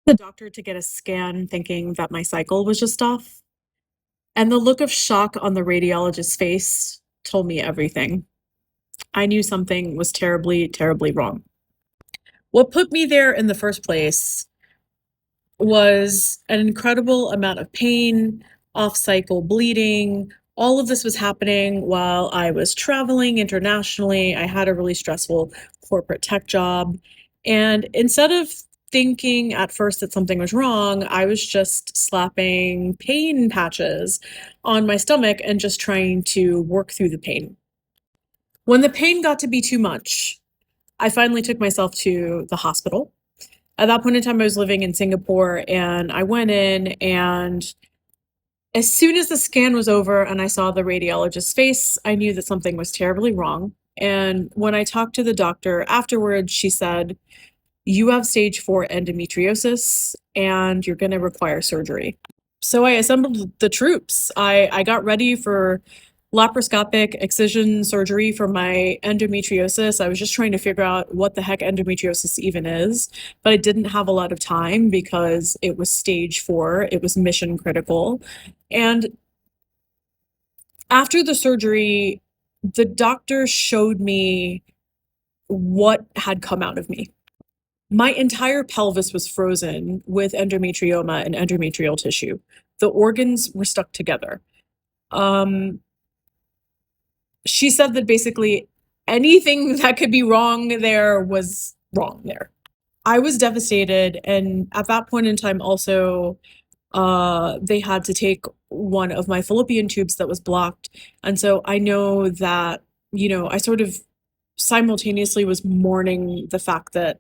The doctor to get a scan thinking that my cycle was just off, and the look of shock on the radiologist's face told me everything. I knew something was terribly, terribly wrong. What put me there in the first place was an incredible amount of pain, off cycle bleeding. All of this was happening while I was traveling internationally. I had a really stressful corporate tech job. And instead of thinking at first that something was wrong, I was just slapping pain patches on my stomach and just trying to work through the pain. When the pain got to be too much, I finally took myself to the hospital. At that point in time, I was living in Singapore, and I went in, and as soon as the scan was over and I saw the radiologist's face, I knew that something was terribly wrong. And when I talked to the doctor afterwards, she said, "You have stage 4 endometriosis and you're going to require surgery." So I assembled the troops. I got ready for laparoscopic excision surgery for my endometriosis. I was just trying to figure out what the heck endometriosis even is, but I didn't have a lot of time because it was stage 4, it was mission critical. And after the surgery, the doctor showed me what had come out of me. My entire pelvis was frozen with endometrioma and endometrial tissue. The organs were stuck together. She said that basically anything that could be wrong there was wrong there. I was devastated, and at that point in time also, they had to take one of my fallopian tubes that was blocked, and so I know that, I sort of simultaneously was mourning the fact that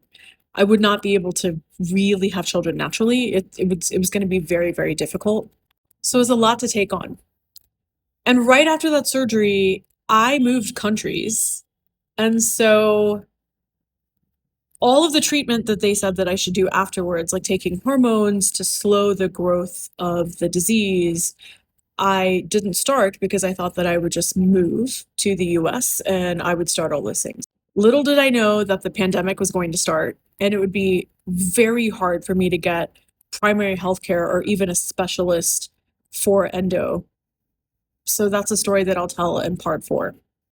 I would not be able to really have children naturally. It was gonna be very, very difficult. So it was a lot to take on. And right after that surgery, I moved countries. And so all of the treatment that they said that I should do afterwards, like taking hormones to slow the growth of the disease, I didn't start because I thought that I would just move to the US and I would start all those things. Little did I know that the pandemic was going to start, and it would be very hard for me to get primary healthcare or even a specialist for endo. So that's a story that I'll tell in part 4.